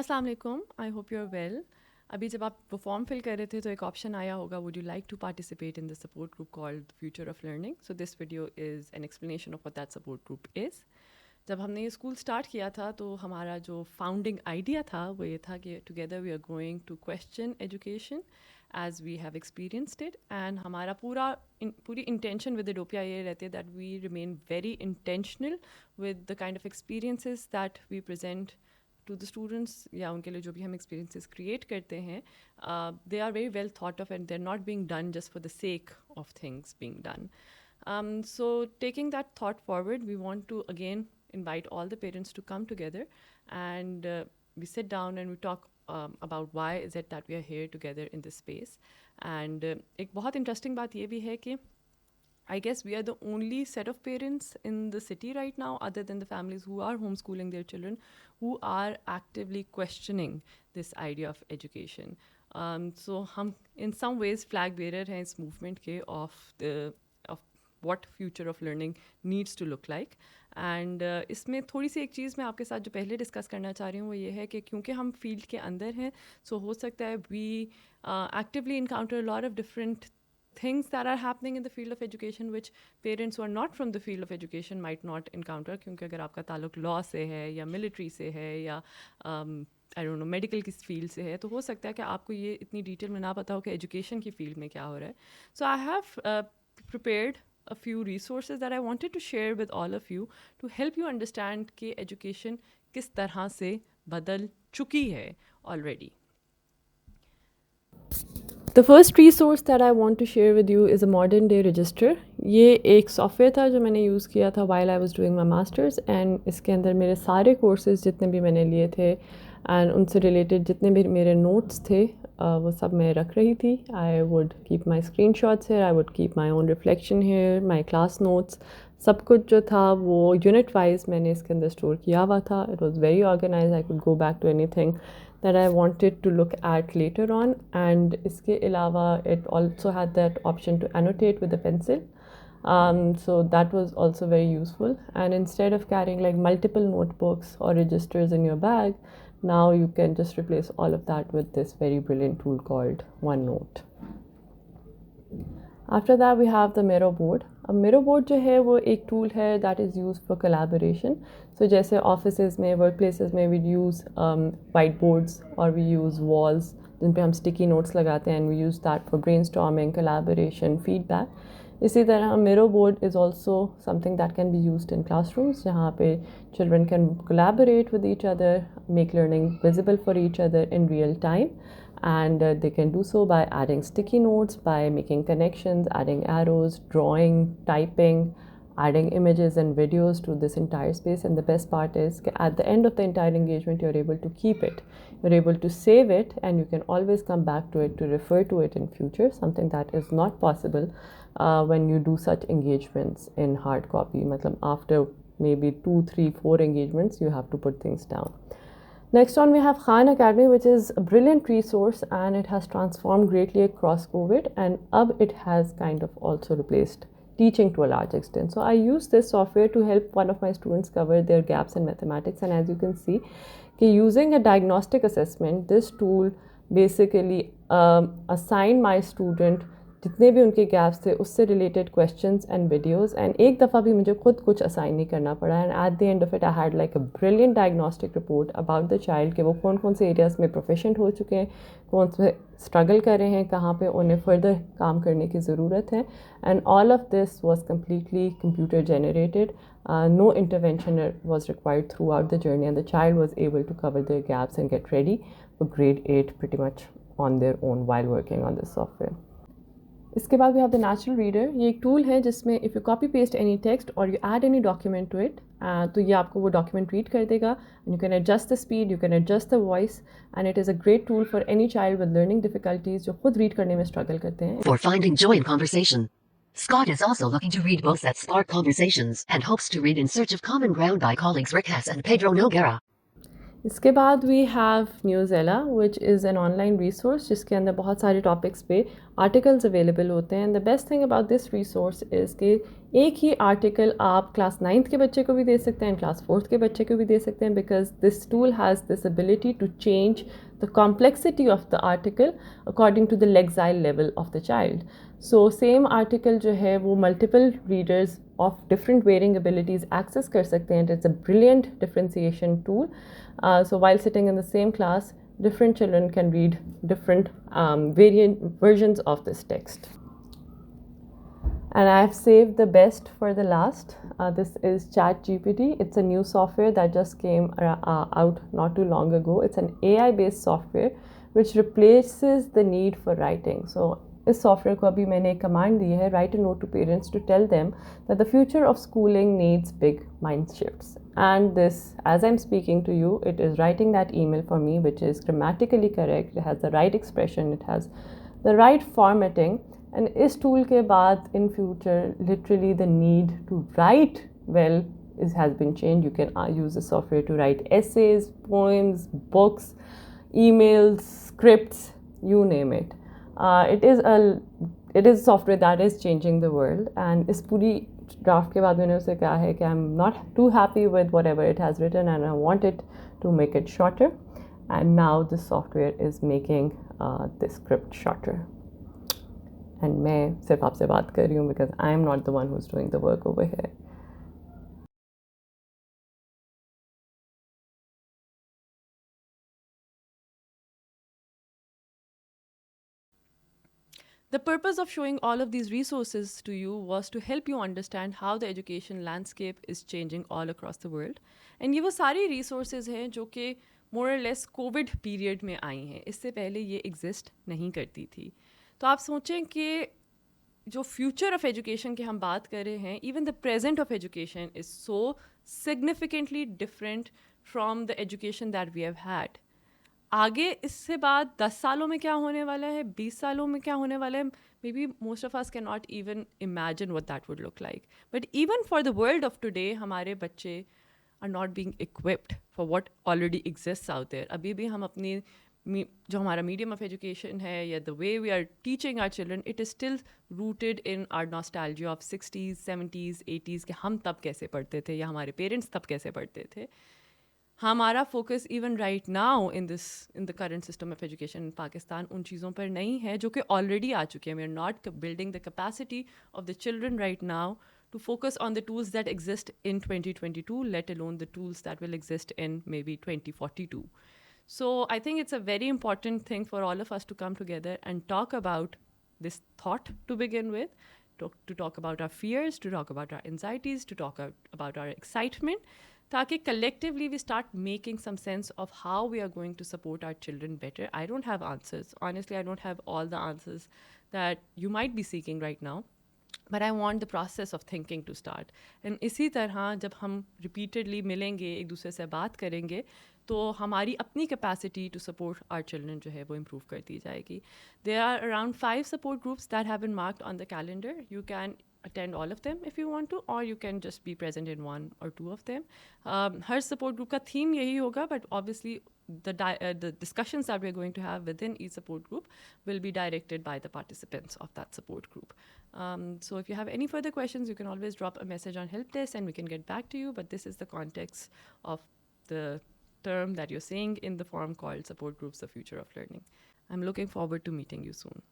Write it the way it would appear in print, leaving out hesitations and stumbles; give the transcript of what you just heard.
अस्सलाम वालेकुम, I hope you are well. अभी जब आप वो फॉर्म फिल कर रहे थे तो एक ऑप्शन आया होगा, would you like to participate in the support group called future of learning. So this video is an explanation of what that support group is. जब हमने ये स्कूल स्टार्ट किया था तो हमारा जो फाउंडिंग आइडिया था वो ये था कि together we are going to question education as we have experienced it, and हमारा पूरी इंटेंशन विद एडोपिया ये रहती है that we remain very intentional with the kind of experiences that we present to the students, या उनके लिए जो भी हम एक्सपीरियंसेस क्रिएट करते हैं, they are very well thought of and they are not being done just for the sake of things being done. So taking that thought forward, we want to again invite all the parents to come together and we sit down and we talk about why is it that we are here together in this space. And एक बहुत interesting बात ये भी है कि I guess we are the only set of parents in the city right now, other than the families who are homeschooling their children, who are actively questioning this idea of education. So hum in some ways flag bearer हैं इस movement के of what future of learning needs to look like. And इसमें थोड़ी सी एक चीज़ मैं आपके साथ जो पहले डिस्कस करना चाह रही हूँ वो ये है कि क्योंकि हम फील्ड के अंदर हैं, सो हो सकता है we actively encounter a lot of different things that are happening in the field of education which parents who are not from the field of education might not encounter. क्योंकि अगर आपका ताल्लुक लॉ से है या मिलिट्री से है या आई डोंट नो मेडिकल की फील्ड से है, तो हो सकता है कि आपको ये इतनी डिटेल में ना पता हो कि एजुकेशन की फील्ड में क्या हो रहा है. So I have prepared a few resources that I wanted to share with all of you to help you understand कि education किस तरह से बदल चुकी है already. The first resource that I want to share with you is a modern day register. ये एक software था जो मैंने यूज़ किया था while I was doing my masters, and इसके अंदर मेरे सारे कोर्सेज जितने भी मैंने लिए थे एंड उनसे रिलेटेड जितने भी मेरे नोट्स थे वो सब मैं रख रही थी. I would keep my screenshots here, I would keep my own reflection here, my class notes, सब कुछ जो था वो यूनिट वाइज मैंने इसके अंदर स्टोर किया हुआ था. It was very organize. I could go back to anything that I wanted to look at later on, and इसके अलावा it also had that option to annotate with a pencil. So that was also very useful, and instead of carrying like multiple notebooks or registers in your bag, now you can just replace all of that with this very brilliant tool called OneNote. After that we have the Miro board. अब Miro board जो है वो एक tool है that is used for collaboration. So जैसे offices में, workplaces में we use whiteboards or we use walls जिन पे हम sticky notes लगाते हैं, and we use that for brainstorming, collaboration, feedback. इसी तरह Miro board is also something that can be used in classrooms जहाँ पे children can collaborate with each other, make learning visible for each other in real time. And they can do so by adding sticky notes, by making connections, adding arrows, drawing, typing, adding images and videos to this entire space. And the best part is at the end of the entire engagement you're able to keep it, you're able to save it, and you can always come back to it to refer to it in future, something that is not possible when you do such engagements in hard copy. Matlab after maybe 2, 3, 4 engagements you have to put things down. Next on we have Khan Academy, which is a brilliant resource and it has transformed greatly across COVID, and it has kind of also replaced teaching to a large extent. So I use this software to help one of my students cover their gaps in mathematics, and as you can see, using a diagnostic assessment, this tool basically assigned my student जितने भी उनके gaps थे उससे related questions and videos, and एक दफ़ा भी मुझे खुद कुछ असाइन नहीं करना पड़ा. And at the end of it I had like a brilliant diagnostic report about the child कि वो कौन कौन से एरियाज़ में प्रोफिशिएंट हो चुके हैं, कौन से स्ट्रगल कर रहे हैं, कहाँ पे उन्हें फर्दर काम करने की ज़रूरत है. And all of this was completely computer generated. No intervention was required throughout the journey, and the child was able to cover their gaps and get ready for grade 8 pretty much on their own while working on this software. इसके बाद we have the natural reader. ये एक tool है जिसमें if you copy paste any text or you add any document to it, तो ये आपको वो document read कर देगा, and you can adjust the speed, you can adjust the voice, and it is a great tool for any child with learning difficulties जो खुद read करने में struggle करते हैं. For finding joy in conversation. Scott is also looking to read books that spark conversations and hopes to read In Search of Common Ground by colleagues Rick Hess and Pedro Noguera. इसके बाद we have Newsella, which is an online resource जिसके अंदर बहुत सारे topics पे articles available होते हैं. And the best thing about this resource is कि एक ही आर्टिकल आप क्लास 9th के बच्चे को भी दे सकते हैं, क्लास 4th के बच्चे को भी दे सकते हैं, because this tool has this ability to change the complexity of the article according to the lexile level of the child. So same article जो है वो multiple readers of different varying abilities access कर सकते हैं. It's a brilliant differentiation tool. So while sitting in the same class, different children can read different variant versions of this text. And I have saved the best for the last. This is ChatGPT. It's a new software that just came out not too long ago. It's an AI-based software which replaces the need for writing. So इस software को अभी मैंने एक command दी है, write a note to parents to tell them that the future of schooling needs big mind shifts. And this, as I'm speaking to you, it is writing that email for me, which is grammatically correct. It has the right expression. It has the right formatting. And इस tool के बाद in future, literally the need to write well has been changed. You can use the software to write essays, poems, books, emails, scripts, you name it. It is software that is changing the world. And इस पूरी draft के बाद मैंने उसे कहा है कि I'm not too happy with whatever it has written and I want it to make it shorter. And now this software is making this script shorter. And मैं सिर्फ आपसे बात कर रही हूँ because I am not the one who's doing the work over here. The purpose of showing all of these resources to you was to help you understand how the education landscape is changing all across the world. And ये वो सारी resources हैं जो कि more or less COVID period में आई हैं. इससे पहले ये exist नहीं करती थी. तो आप सोचें कि जो फ्यूचर ऑफ एजुकेशन की हम बात कर रहे हैं, even the present of education is so significantly different from the education that we have had. आगे इससे बाद 10 सालों में क्या होने वाला है, 20 सालों में क्या होने वाला है, maybe most of us cannot even imagine what that would look like. But even for the world of today हमारे बच्चे are not being equipped for what already exists out there. अभी भी हम अपनी जो हमारा medium of education है या the way we are teaching our children, it is still rooted in our nostalgia of 60s 70s 80s कि हम तब कैसे पढ़ते थे या हमारे पेरेंट्स तब कैसे पढ़ते थे. हमारा focus even right now in the current system of education in Pakistan उन चीज़ों पर नहीं है जो कि ऑलरेडी आ चुकी हैं. We are not building the capacity of the children right now to focus on the tools that exist in 2022, let alone the tools that will exist in maybe 2042. So I think it's a very important thing for all of us to come together and talk about this thought to begin with, to talk about our fears, to talk about our anxieties, to talk about our excitement, ताकि collectively we start making some sense of how we are going to support our children better. I don't have answers. Honestly, I don't have all the answers that you might be seeking right now. But I want the process of thinking to start. And इसी तरह जब हम repeatedly मिलेंगे, एक दूसरे से बात करेंगे, तो हमारी अपनी capacity to support our children जो है वो improve करती जाएगी. There are around 5 support groups that have been marked on the calendar. You can attend all of them if you want to, or you can just be present in one or two of them. Her support group का theme यही होगा, but obviously the discussions that we're going to have within each support group will be directed by the participants of that support group. So if you have any further questions, you can always drop a message on help desk and we can get back to you. But this is the context of the term that you're seeing in the forum called Support Groups, the Future of Learning. I'm looking forward to meeting you soon.